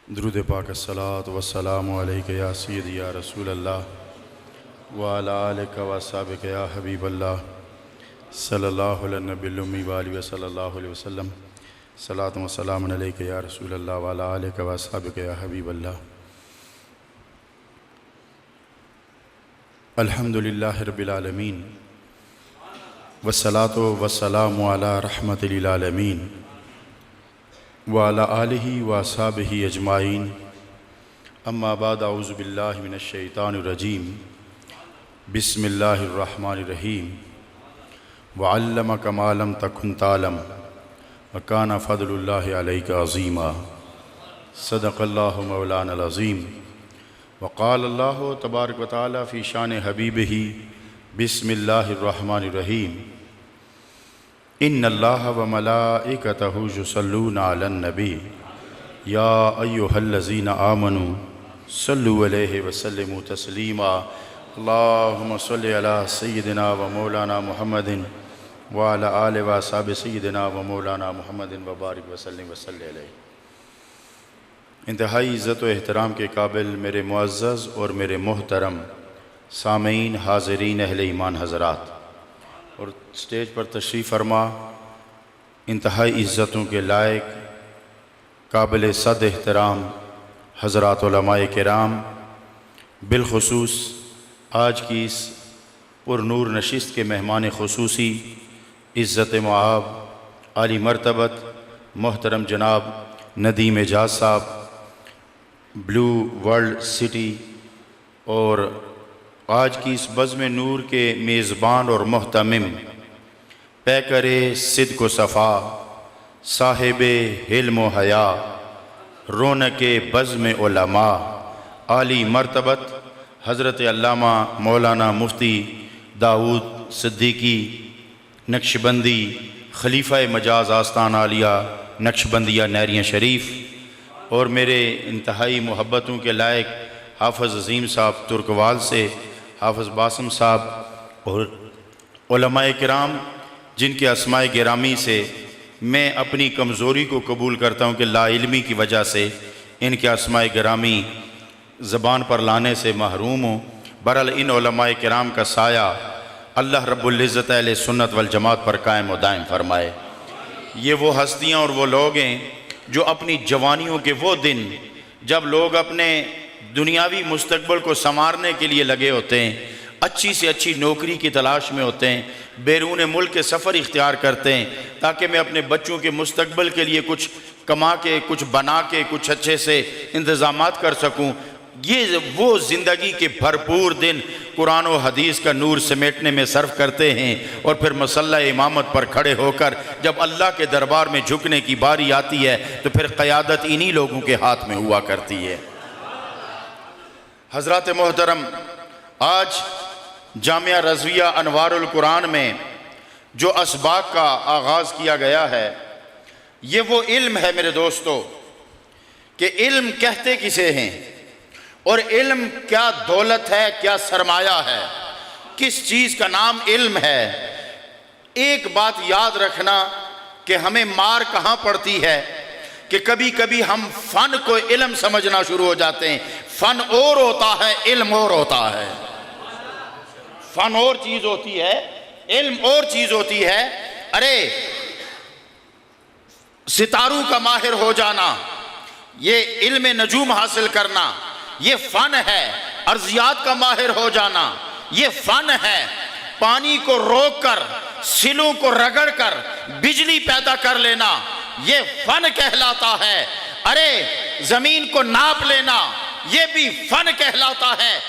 दुरूद पाक अस्सलातु वस्सलामु अलैका या सय्यदी या रसूल अल्लाह व अला आलिका व अस्हाबिका या हबीब अल्लाह सल्लल्लाहु अलैहि नबिल उम्मी व आलिहि व सल्लल्लाहु अलैहि वसल्लम सलातु व सलामुन अलैका या रसूल अल्लाह व अला आलिका व अस्हाबिका या हबीब अल्लाह। अल्हम्दुलिल्लाहि रब्बिल आलमीन वस्सलातु वस्सलामु अला रहमतिल लिल आलमीन व अला आलिहि व अस्हाबिहि अजमाइन। अम्मा बाद औज़ु बिल्लाहि मिनश शैतानिर रजीम। बिस्मिल्लाहिर रहमानिर रहीम। व अल्लमका मा लम तकुन तालम व काना फ़ज़्लुल्लाहि अलैका अज़ीमा। सदक़ल्लाहु मौलानल अज़ीम। व क़ालल्लाहु तबारक व तआला फ़ी शान हबीबिही बिस्मिल्लाहिर रहमानिर रहीम। इन्नल्लाह व मलाइकतहु युसल्लूना अलन नबी या अय्युहल्लज़ीना आमनू सल्लु अलैहि व सल्लिमू तस्लीमा। अल्लाहुम्मा सल्लि अला सय्यिदिना व मौलाना मुहम्मदिन व अला आलि व अस्हाबि सय्यिदिना व मौलाना मुहम्मदिन व बारिक व सल्लिम व सल्लि अलैहि। इंतहाई इज़्ज़त व एहतराम के काबिल मेरे मुअज़्ज़ज़ और मेरे मोहतरम सामीन, हाज़रीन, अहले ईमान हज़रात और स्टेज पर तशरीफ़ फरमा इंतहाई इज़्ज़तों के लायक काबिल सद एहतराम हज़रात उलमाए किराम, बिलखुसूस आज की इस पुरनूर नशिस्त के मेहमान खुसूसी इज़्ज़त मुआब आली मरतबत मोहतरम जनाब नदीम एजाज साहब, ब्लू वर्ल्ड सिटी और आज की इस बज़्म नूर के मेज़बान और मोहतमिम पैकरे सिद्क़ व सफ़ा साहिबे हिल्म व हया रौनके बज़्म उलमा आली मरतबत हज़रत अल्लामा मौलाना मुफ्ती दाऊद सिद्दीकी नक्शबंदी खलीफ़ा मजाज आस्तान आलिया नक्शबंदिया नहरिया शरीफ और मेरे इंतहाई मोहब्बतों के लायक हाफ़िज़ अज़ीम साहब तुर्कवाल से, हाफ़िज़ बासम साहब और उलमाए किराम जिनके अस्माए गिरामी से मैं अपनी कमज़ोरी को कबूल करता हूँ कि लाइल्मी की वजह से इनके अस्माए गिरामी ज़बान पर लाने से महरूम हूँ। बहरहाल इन उलमाए किराम का साया अल्लाह रब्बुल इज़्ज़त अहले सुन्नत वल जमात पर कायम व दायम फरमाए। ये वो हस्तियाँ और वो लोग हैं जो अपनी जवानियों के वो दिन जब लोग अपने दुनियावी मुस्तकबिल को संवारने के लिए लगे होते हैं, अच्छी से अच्छी नौकरी की तलाश में होते हैं, बैरून मुल्क के सफ़र इख्तियार करते हैं ताकि मैं अपने बच्चों के मुस्तकबिल के लिए कुछ कमा के, कुछ बना के, कुछ अच्छे से इंतज़ामात कर सकूं। ये वो ज़िंदगी के भरपूर दिन कुरान व हदीस का नूर समेटने में सर्फ करते हैं और फिर मसल्ला इमामत पर खड़े होकर जब अल्लाह के दरबार में झुकने की बारी आती है तो फिर क़यादत इन्हीं लोगों के हाथ में हुआ करती है। हज़रात मोहतरम, आज जामिया रज़विया अनवारुल कुरान में जो असबाक का आगाज़ किया गया है, ये वो इल्म है मेरे दोस्तों कि इल्म कहते किसे हैं और इल्म क्या दौलत है, क्या सरमाया है, किस चीज़ का नाम इल्म है। एक बात याद रखना कि हमें मार कहाँ पड़ती है कि कभी कभी हम फ़न को इल्म समझना शुरू हो जाते हैं। फ़न और होता है, इल्म और होता है। फ़न और चीज़ होती है, इल्म और चीज़ होती है। अरे सितारों का माहिर हो जाना, ये इल्म नजूम हासिल करना, ये फ़न है। अर्ज़ियात का माहिर हो जाना, ये फ़न है। पानी को रोक कर, सिलों को रगड़ कर बिजली पैदा कर लेना, ये फ़न कहलाता है। अरे ज़मीन को नाप लेना, ये भी फ़न कहलाता है।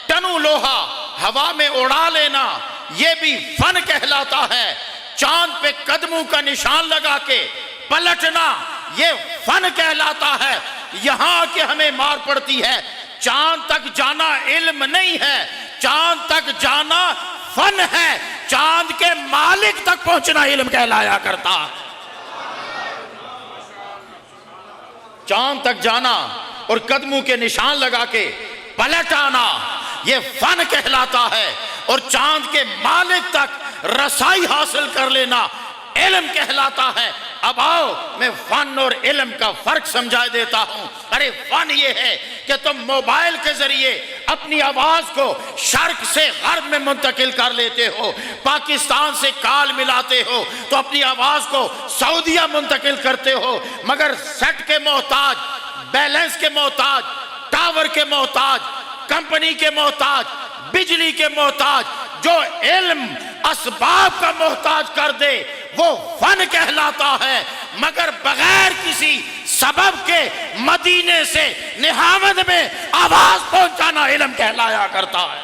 टनू लोहा हवा में उड़ा लेना, ये भी फ़न कहलाता है। चांद पे कदमों का निशान लगा के पलटना, ये फ़न कहलाता है। यहाँ आके हमें मार पड़ती है। चांद तक जाना इल्म नहीं है, चांद तक जाना फ़न है। चांद के मालिक तक पहुंचना इल्म कहलाया करता। चांद तक जाना और कदमों के निशान लगा के पलट आना, ये फ़न कहलाता है। और चांद के मालिक तक रसाई हासिल कर लेना इल्म कहलाता है। अब आओ मैं फन और इल्म का फर्क समझा देता हूं। अरे फन ये है कि तुम मोबाइल के जरिए अपनी आवाज को शर्क से गर्ब में मुंतकिल कर लेते हो, पाकिस्तान से काल मिलाते हो तो अपनी आवाज को सऊदिया मुंतकिल करते हो, मगर सेट के मोहताज, बैलेंस के मोहताज, टावर के मोहताज, कंपनी के मोहताज, बिजली के मोहताज, जो इल्म असबाब का मोहताज कर दे वो फन कहलाता है, मगर बगैर किसी सबब के मदीने से निहामद में आवाज पहुंचाना इल्म कहलाया करता है।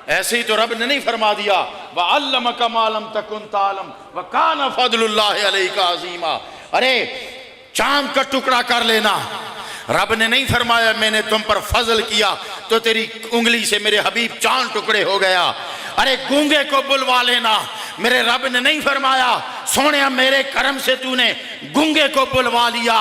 ऐसे ही तो रब ने नहीं फरमा दिया व अल्लमका मा लम तकुन तालम व कान फदलुल्लाहि अलैका अज़ीमा। अरे चांद का टुकड़ा कर लेना, रब ने नहीं फरमाया मैंने तुम पर फजल किया तो तेरी उंगली से मेरे हबीब चांद टुकड़े हो गया। अरे गूंगे को बुलवा लेना, मेरे रब ने नहीं फरमाया सोने मेरे करम से तूने गूंगे को बुलवा लिया।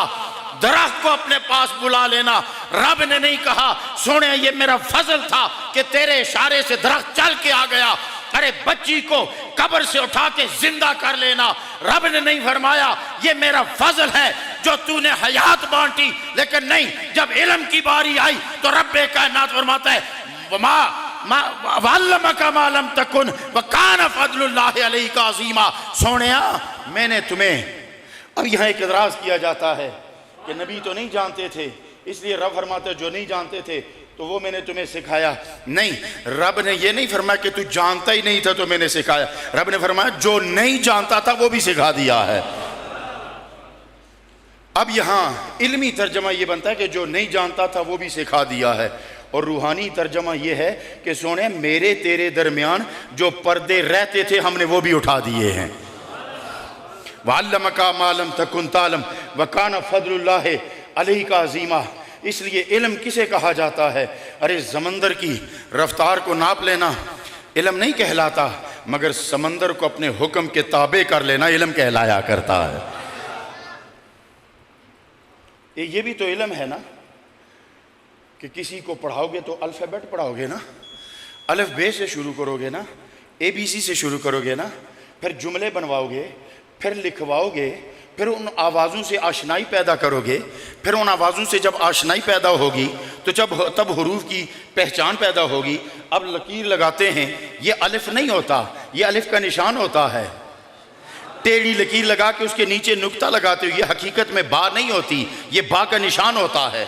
दरख्त को अपने पास बुला लेना, रब ने नहीं कहा सोने ये मेरा फजल था कि तेरे इशारे से दरख्त चल के आ गया। अरे बच्ची को कब्र से उठा के जिंदा कर लेना, रब ने नहीं फरमाया ये मेरा फजल है जो तूने हयात बांटी। लेकिन नहीं, जब इल्म की बारी आई तो रब्बे कायनात फरमाता है वल्लमका मा लम तकुन व कान फदलुल्लाहि अलैका अज़ीमा। सोनिया मैंने तुम्हें, अब यहाँ एक इतराज किया जाता है कि नबी तो नहीं जानते थे इसलिए रब फरमाते जो नहीं जानते थे तो वो मैंने तुम्हें सिखाया। नहीं, रब ने ये नहीं फरमाया कि तू जानता ही नहीं था तो मैंने सिखाया, रब ने फरमाया जो नहीं जानता था वो भी सिखा दिया है। अब यहाँ इल्मी तर्जमा ये बनता है कि जो नहीं जानता था वो भी सिखा दिया है, और रूहानी तर्जमा ये है कि सोने मेरे तेरे दरमियान जो पर्दे रहते थे हमने वो भी उठा दिए हैं। वअल्लमका मा लम तकुन तालम व कान फदलुल्लाहि अलैका अज़ीमा। इसलिए इल्म किसे कहा जाता है? अरे समंदर की रफ्तार को नाप लेना इल्म नहीं कहलाता, मगर समंदर को अपने हुक्म के ताबे कर लेना इल्म कहलाया करता है। ये भी तो इल्म है ना कि किसी को पढ़ाओगे तो अल्फ़ाबेट पढ़ाओगे ना, अलिफ बे से शुरू करोगे ना, ABC से शुरू करोगे ना, फिर जुमले बनवाओगे, फिर लिखवाओगे, फिर उन आवाज़ों से आशनाई पैदा करोगे, फिर उन आवाज़ों से जब आशनाई पैदा होगी तो तब हुरूफ की पहचान पैदा होगी। अब लकीर लगाते हैं, ये अलिफ नहीं होता, ये अलिफ का निशान होता है। टेढ़ी लकीर लगा के उसके नीचे नुक्ता लगाते हो, ये हकीकत में बा नहीं होती, ये बा का निशान होता है।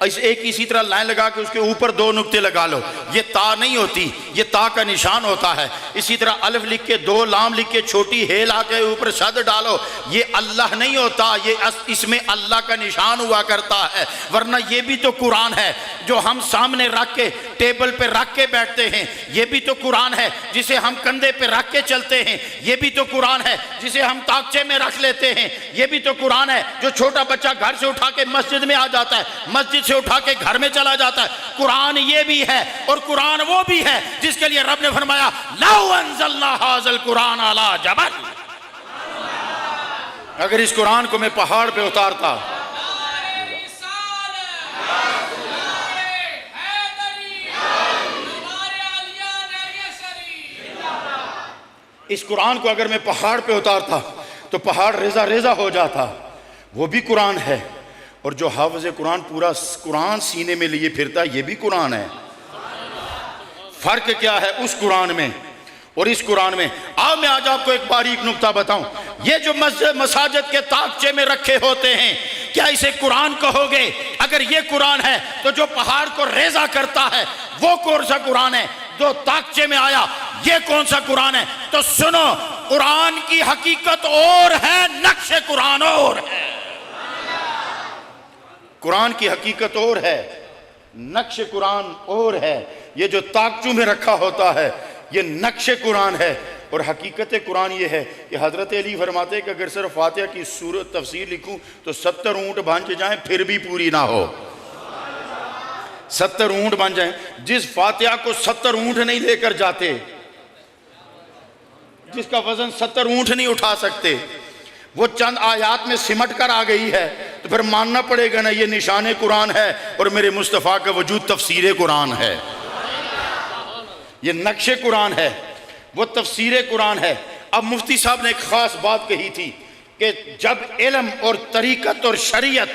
एक इसी तरह लाइन लगा के उसके ऊपर दो नुक्ते लगा लो, ये ता नहीं होती, ये ता का निशान होता है। इसी तरह अलिफ लिख के दो लाम लिख के छोटी हे ला के ऊपर शद डालो, ये अल्लाह नहीं होता, ये इसमें अल्लाह का निशान हुआ करता है। वरना ये भी तो कुरान है जो हम सामने रख के टेबल पे रख के बैठते हैं, ये भी तो कुरान है जिसे हम कंधे पे रख के चलते हैं, ये भी तो कुरान है जिसे हम ताकचे में रख लेते हैं, ये भी तो कुरान है जो छोटा बच्चा घर से उठा के मस्जिद में आ जाता है, मस्जिद से उठा के घर में चला जाता है। कुरान ये भी है और कुरान वो भी है जिसके लिए रब ने फरमाया लौ अंज़लना हाज़ल कुरान अला जबल। अगर इस कुरान को मैं पहाड़ पे उतारता, इस कुरान को अगर मैं पहाड़ पे उतारता तो पहाड़ रेजा रेजा हो जाता। वो भी कुरान है, और जो हाफ़िज़ कुरान पूरा कुरान सीने में लिए फिरता है ये भी कुरान है। फर्क क्या है उस कुरान में और इस कुरान में? आओ मैं आज आपको एक बारीक नुक्ता बताऊं। ये जो मसाजिद के ताकचे में रखे होते हैं, क्या इसे कुरान कहोगे? अगर ये कुरान है तो जो पहाड़ को रेजा करता है वो कौन सा कुरान है? जो ताकचे में आया ये कौन सा कुरान है? तो सुनो, कुरान की हकीकत और है, नक्शे कुरान और है। कुरान की हकीकत और है, नक्शे कुरान और है। ये जो ताकचू में रखा होता है ये नक्शे कुरान है, और हकीकत कुरान ये है कि हज़रत अली फरमाते कि अगर सिर्फ फातिहा की सूरत तफसीर लिखूं तो 70 ऊँट बन जाएं फिर भी पूरी ना हो। 70 ऊँट बन जाएं। जिस फातिहा को 70 ऊँट नहीं लेकर जाते, जिसका वजन 70 ऊँट नहीं उठा सकते, वो चंद आयात में सिमट कर आ गई है, तो फिर मानना पड़ेगा ना ये निशान कुरान है और मेरे मुस्तफ़ा का वजूद तफसीर कुरान है। ये नक्शे कुरान है, वो तफसीर कुरान है। अब मुफ्ती साहब ने एक ख़ास बात कही थी कि जब इल्म और तरीक़त और शरीयत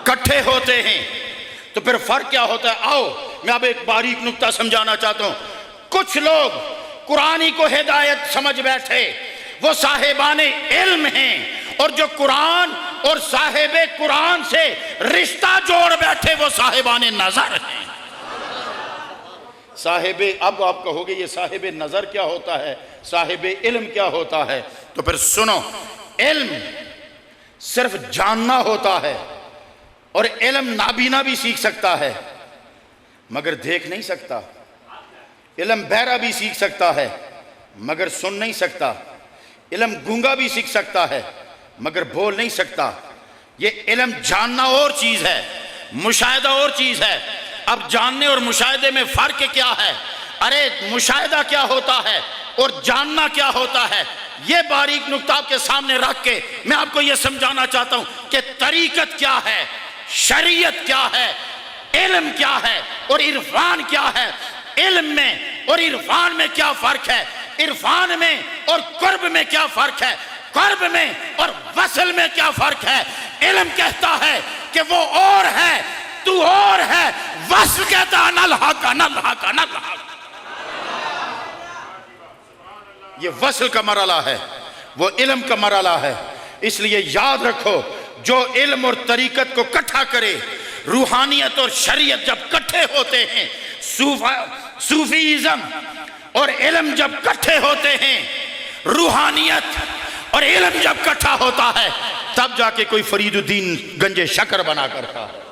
इकट्ठे होते हैं तो फिर फ़र्क क्या होता है। आओ मैं अब एक बारीक नुक्ता समझाना चाहता हूँ। कुछ लोग कुरानी को हिदायत समझ बैठे, वो साहिबाने इल्म हैं, और जो कुरान और साहिबे कुरान से रिश्ता जोड़ बैठे वो साहिबाने नज़र हैं। साहिबे, अब आप कहोगे ये साहिबे नज़र क्या होता है, साहिबे इल्म क्या होता है, तो फिर सुनो, इल्म सिर्फ जानना होता है, और इल्म नाबीना भी सीख सकता है मगर देख नहीं सकता। इल्म बहरा भी सीख सकता है मगर सुन नहीं सकता। इल्म गूंगा भी सीख सकता है मगर बोल नहीं सकता। ये इल्म जानना और चीज़ है, मुशाहिदा और चीज़ है। अब जानने और मुशाहिदे में फ़र्क क्या है? अरे मुशाहिदा क्या होता है और जानना क्या होता है, ये बारीक नुक्ता आपके सामने रख के मैं आपको ये समझाना चाहता हूँ कि तरीक़त क्या है, शरीयत क्या है, इल्म क्या है और इरफान क्या है। इल्म में और इरफान में क्या फ़र्क है, इरफान में और कुर्ब में क्या फ़र्क है, कुर्ब में और वसल में क्या फ़र्क है। इल्म कहता है कि वो और है, तू और है। वसल कहता है नल हक नल हक नल हक। ये वसल का मरला है, वो इल्म का मरला है। इसलिए याद रखो, जो इल्म और तरीक़त को इकट्ठा करे, रूहानियत और शरीयत जब इकट्ठे होते हैं, सूफीज़म और इल्म जब इकट्ठे होते हैं, रूहानियत और इल्म जब इकट्ठा होता है, तब जाके कोई फरीदुद्दीन गंजे शकर बना करता है,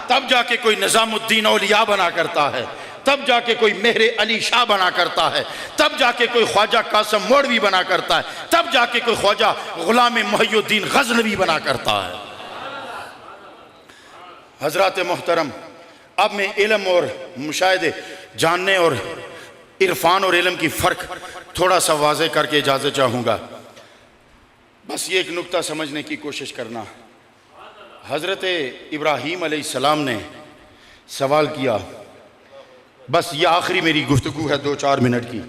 तब जाके कोई निज़ामुद्दीन औलिया बना करता है, तब जाके कोई मेहरे अली शाह बना करता है, तब जाके कोई ख्वाजा कासम मोड़वी बना करता है, तब जाके कोई ख्वाजा गुलाम मुहियुद्दीन गज़नवी बना करता है। हज़रात मोहतरम, अब मैं इल्म और मुशाहिदे, जानने और इरफान और इल्म की फ़र्क थोड़ा सा वाज़े करके इजाज़त चाहूँगा। बस ये एक नुक्ता समझने की कोशिश करना। हज़रत इब्राहीम अलैहिस्सलाम ने सवाल किया, बस ये आखिरी मेरी गुफ्तगू है 2-4 मिनट की,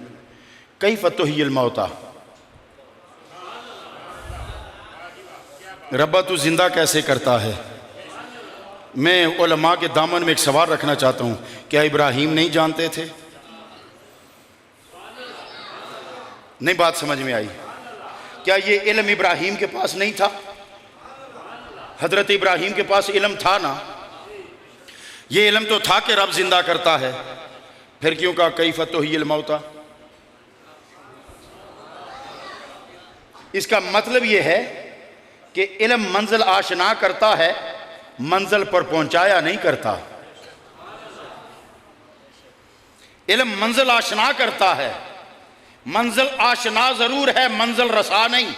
कैफ़ तुह्यिल मौता, रब्बा तू जिंदा कैसे करता है। मैं उलमा के दामन में एक सवाल रखना चाहता हूँ, क्या इब्राहीम नहीं जानते थे? नहीं बात समझ में आई? क्या ये इल्म इब्राहीम के पास नहीं था? हज़रत इब्राहीम के पास इल्म था ना, ये इल्म तो था कि रब जिंदा करता है, फिर क्यों कहा कैफ़ तुह्यिल मौता? इसका मतलब ये है कि इल्म मंजिल आशना करता है, मंजिल पर पहुंचाया नहीं करता। इल्म मंजिल आशना करता है, मंजिल आशना जरूर है, मंजिल रसा नहीं।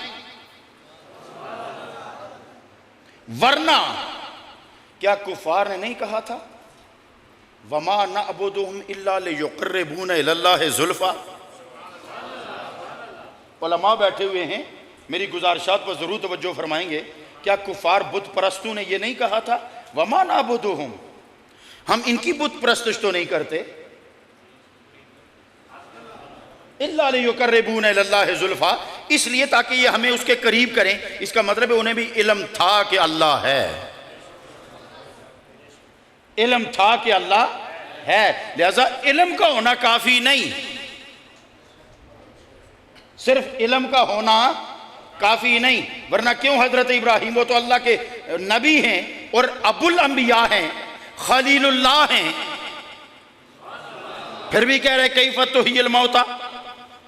वरना क्या कुफार ने नहीं कहा था, वमा नअबुदुहुम इल्ला लियुक़र्रिबूना इलल्लाहि ज़ुल्फ़ा। उलमा बैठे हुए हैं, मेरी गुजारिशात पर ज़रूर तवज्जो फरमाएंगे। क्या कुफार बुत परस्तों ने ये नहीं कहा था, वमा नअबुदुहुम, हम इनकी बुत परस्तिश तो नहीं करते, इल्ला लियुक़र्रिबूना इलल्लाहि ज़ुल्फ़ा, इसलिए ताकि ये हमें उसके करीब करें। इसका मतलब है उन्हें भी इल्म था कि अल्लाह है, इल्म था कि अल्लाह है। लिहाजा इल्म का होना काफी नहीं, सिर्फ इल्म का होना काफी नहीं। वरना क्यों हजरत इब्राहीम, वो तो अल्लाह के नबी हैं और अबुल अंबिया हैं, खलीलुल्लाह हैं, फिर भी कह रहे कैफ़ तुह्यिल मौता।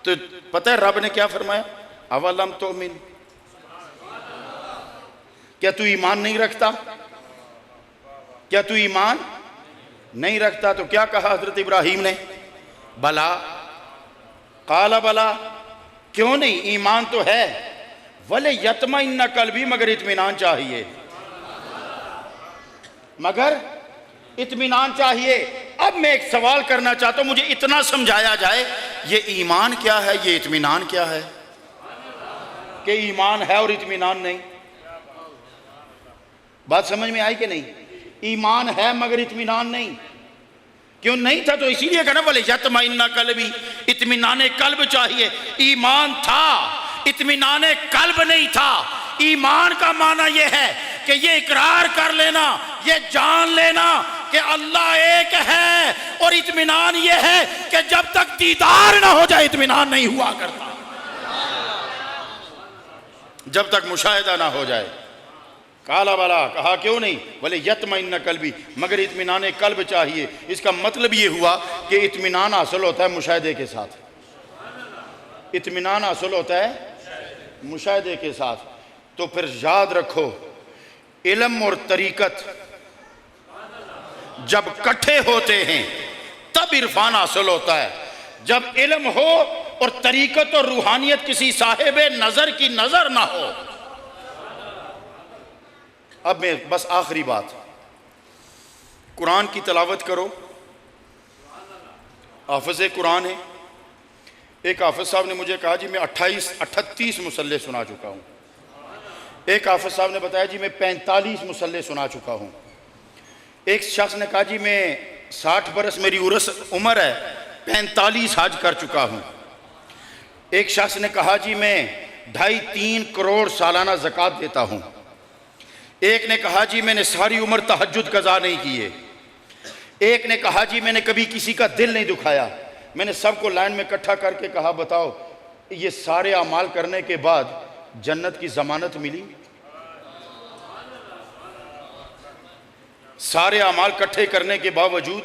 तो पता है रब ने क्या फरमाया, अवलम तुमिन, क्या तू ईमान नहीं रखता? क्या तू ईमान नहीं रखता? तो क्या कहा हजरत इब्राहीम ने, बला, काला बला, क्यों नहीं, ईमान तो है, वले यतमइन्ना कल्बी, मगर इत्मीनान चाहिए, मगर इत्मीनान चाहिए। अब मैं एक सवाल करना चाहता हूं, मुझे इतना समझाया जाए, ये ईमान क्या है, ये इत्मीनान क्या है? कि ईमान है और इत्मीनान नहीं। बात समझ में आई कि नहीं? ईमान है मगर इत्मीनान नहीं। क्यों नहीं था? तो इसीलिए कहना बोले यत्मइन्ना कल्बी, इत्मीनान कल्ब चाहिए। ईमान था, इत्मीनान कल्ब नहीं था। ईमान का माना यह है कि ये इकरार कर लेना, ये जान लेना कि अल्लाह एक है, और इत्मीनान ये है कि जब तक दीदार ना हो जाए इत्मीनान नहीं हुआ करता, जब तक मुशाहिदा ना हो जाए। काला वाला कहा क्यों नहीं? बोले यत्मइन्ना कल्बी, मगर इत्मीनान कल्ब चाहिए। इसका मतलब ये हुआ कि इत्मीनान हासिल होता है मुशाहिदे के साथ, इत्मीनान हासिल होता है मुशाहिदे के साथ। तो फिर याद रखो, इल्म और तरीकत जब इकट्ठे होते हैं तब इरफान हासिल होता है। जब इल्म हो और तरीकत और रूहानियत किसी साहिब नजर की नजर ना हो। अब मैं बस आखिरी बात, कुरान की तिलावत करो। हाफिज़ कुरान है। एक हाफिज़ साहब ने मुझे कहा जी मैं 38 मुसल्ले सुना चुका हूँ। एक हाफिज़ साहब ने बताया जी मैं 45 मुसल्ले सुना चुका हूँ। एक शख्स ने कहा जी मैं 60 बरस मेरी उम्र है, 45 हज कर चुका हूँ। एक शख्स ने कहा जी मैं 2.5-3 करोड़ सालाना ज़कात देता हूँ। एक ने कहा जी मैंने सारी उम्र तहज्जुद कज़ा नहीं किए। एक ने कहा जी मैंने कभी किसी का दिल नहीं दुखाया। मैंने सबको लाइन में इकट्ठा करके कहा बताओ ये सारे अमाल करने के बाद जन्नत की ज़मानत मिली? सारे अमाल इकट्ठे करने के बावजूद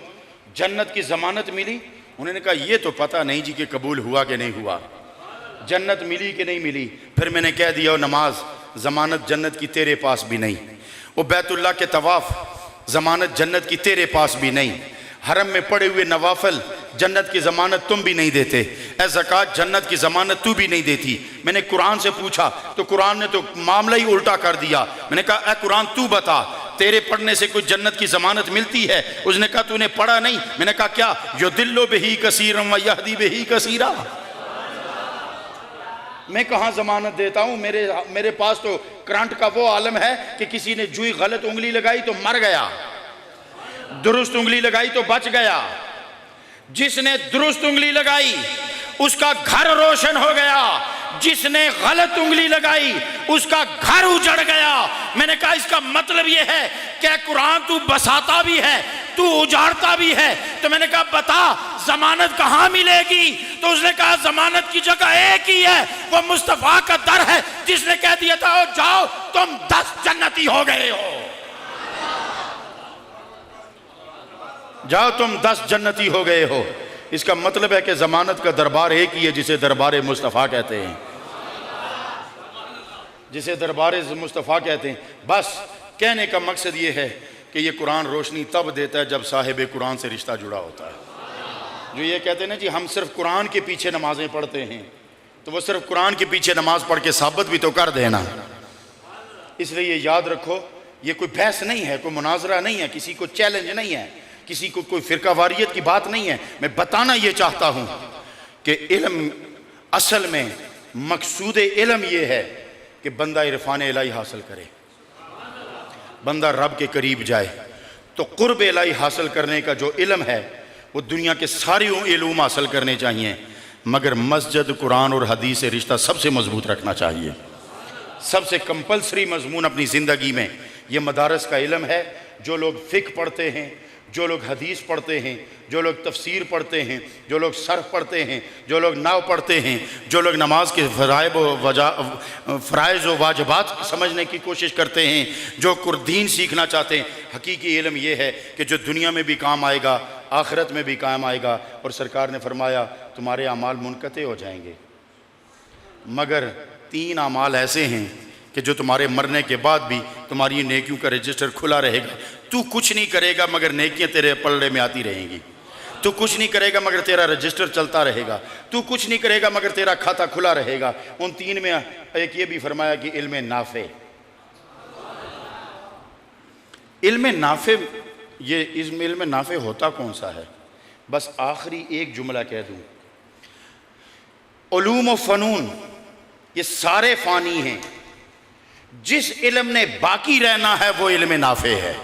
जन्नत की ज़मानत मिली? उन्होंने कहा ये तो पता नहीं जी कि कबूल हुआ कि नहीं हुआ, जन्नत मिली कि नहीं मिली। फिर मैंने कह दिया नमाज ज़मानत जन्नत की तेरे पास भी नहीं, वो बैतुल्लाह के तवाफ़ ज़मानत जन्नत की तेरे पास भी नहीं, हरम में पड़े हुए नवाफिल जन्नत की ज़मानत तुम भी नहीं देते, ए ज़कात जन्नत की ज़मानत तू भी नहीं देती। मैंने कुरान से पूछा तो कुरान ने तो मामला ही उल्टा कर दिया। मैंने कहा ए कुरान तू बता तेरे पढ़ने से कुछ जन्नत की ज़मानत मिलती है? उसने कहा तूने पढ़ा नहीं। मैंने कहा क्या? युदिल्लु बिही कसीरन व यहदी बिही कसीरा। मैं कहाँ ज़मानत देता हूँ? मेरे पास तो करंट का वो आलम है कि किसी ने जुई गलत उंगली लगाई तो मर गया, दुरुस्त उंगली लगाई तो बच गया। जिसने दुरुस्त उंगली लगाई उसका घर रोशन हो गया, जिसने गलत उंगली लगाई उसका घर उजड़ गया। मैंने कहा इसका मतलब यह है कि कुरान तू बसाता भी है, तू उजाड़ता भी है। तो मैंने कहा बता जमानत कहाँ मिलेगी? तो उसने कहा जमानत की जगह एक ही है, वो मुस्तफा का दर है जिसने कह दिया था ओ जाओ तुम 10 जन्नती हो गए हो, जाओ तुम 10 जन्नती हो गए हो। इसका मतलब है कि जमानत का दरबार एक ही है जिसे दरबार मुस्तफ़ा कहते हैं, जिसे दरबार मुस्तफ़ा कहते हैं। बस कहने का मकसद ये है कि ये कुरान रोशनी तब देता है जब साहिब कुरान से रिश्ता जुड़ा होता है। जो ये कहते हैं ना जी हम सिर्फ कुरान के पीछे नमाजें पढ़ते हैं, तो वो सिर्फ कुरान के पीछे नमाज पढ़ के साबित भी तो कर देना। इसलिए ये याद रखो ये कोई बहस नहीं है, कोई मुनाजरा नहीं है, किसी को चैलेंज नहीं है, किसी को कोई फ़िरकावारियत की बात नहीं है। मैं बताना ये चाहता हूँ कि इल्म असल में मकसूद इल्म ये है कि बंदा इरफान इलाही हासिल करे, बंदा रब के करीब जाए। तो कुर्ब इलाही हासिल करने का जो इल्म है वो दुनिया के सारे इल्म हासिल करने चाहिए, मगर मस्जिद कुरान और हदीस से रिश्ता सबसे मजबूत रखना चाहिए। सबसे कंपलसरी मजमून अपनी ज़िंदगी में ये मदारस का इल्म है। जो लोग फ़िक़्ह पढ़ते हैं, जो लोग हदीस पढ़ते हैं, जो लोग तफसीर पढ़ते हैं, जो लोग सर्फ पढ़ते हैं, जो लोग नाव पढ़ते हैं, जो लोग नमाज के फ़राइज़ व वाजिबात समझने की कोशिश करते हैं, जो कुरदीन सीखना चाहते हैं, हकीकी इल्म ये है कि जो दुनिया में भी काम आएगा आखिरत में भी काम आएगा। और सरकार ने फरमाया तुम्हारे अमाल मुनक़ते हो जाएंगे, मगर 3 अमाल ऐसे हैं कि जो तुम्हारे मरने के बाद भी तुम्हारी नेकियों का रजिस्टर खुला रहेगा। तू कुछ नहीं करेगा मगर नेकियां तेरे पलड़े में आती रहेंगी, तू कुछ नहीं करेगा मगर तेरा रजिस्टर चलता रहेगा, तू कुछ नहीं करेगा मगर तेरा खाता खुला रहेगा। उन 3 में एक ये भी फरमाया कि इल्म नाफे। इल्म नाफे, ये इसमें इल्म नाफे होता कौन सा है? बस आखिरी एक जुमला कह दूँ, उलूम व फ़नून ये सारे फ़ानी हैं, जिस इल्म ने बाकी रहना है वो इल्म नाफे है।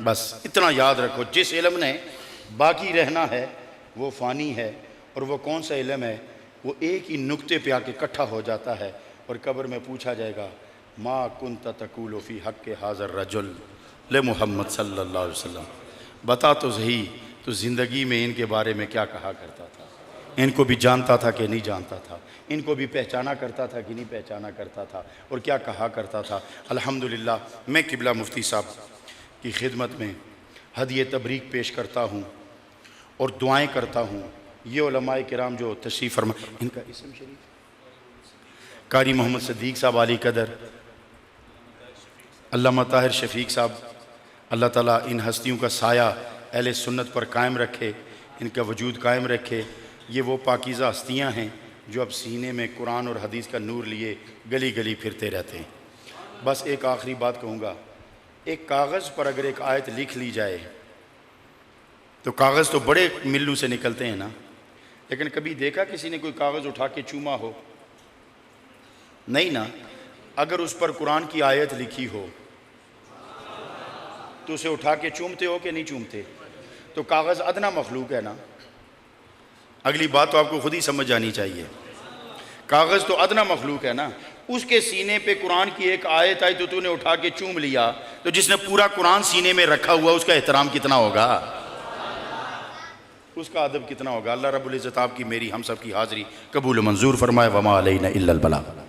बस इतना याद रखो, जिस इल्म ने बाकी रहना है वो फ़ानी है, और वो कौन सा इल्म है, वो एक ही नुक्ते पे आके इकट्ठा हो जाता है और कब्र में पूछा जाएगा मा कुन्त तक़ूलु फ़ी हक़्क़ि हाज़ा रजुल ले मुहम्मद सल्लल्लाहु अलैहि वसल्लम। बता तो सही, तो ज़िंदगी में इनके बारे में क्या कहा करता था, इनको भी जानता था कि नहीं जानता था, इनको भी पहचाना करता था कि नहीं पहचाना करता था, और क्या कहा करता था। अल्हम्दुलिल्लाह मैं किबला मुफ्ती साहब की खिदमत में हदिये तबरीक पेश करता हूँ और दुआएं करता हूँ। ये उलमाए किराम जो तशरीफ़ फरमा, इनका इसम शरीफ कारी मोहम्मद सदीक़ साहब आली कदर, अल्लामा ताहिर शफ़ीक साहब, अल्लाह ताला इन हस्तियों का साया अहले सुन्नत पर कायम रखे, इनका वजूद कायम रखे। ये वो पाकीज़ा हस्तियाँ हैं जो अब सीने में कुरान और हदीस का नूर लिए गली गली फिरते रहते हैं। बस एक आखिरी बात कहूँगा, एक कागज़ पर अगर एक आयत लिख ली जाए तो कागज़ तो बड़े मिल्लू से निकलते हैं ना, लेकिन कभी देखा किसी ने कोई कागज़ उठा के चूमा हो? नहीं ना। अगर उस पर कुरान की आयत लिखी हो तो उसे उठा के चूमते हो कि नहीं चूमते? तो कागज़ अदना मखलूक है ना। अगली बात तो आपको खुद ही समझ आनी चाहिए, कागज़ तो अदना मखलूक है ना। उसके सीने पे कुरान की एक आयत आई तो तूने उठा के चूम लिया, तो जिसने पूरा कुरान सीने में रखा हुआ उसका एहतराम कितना होगा, उसका अदब कितना होगा। अल्लाह रब्बुल इज़्ज़त आपकी मेरी हम सब की हाज़री कबूल मंजूर फरमाए। वमा अलैना इल्लल बलाग।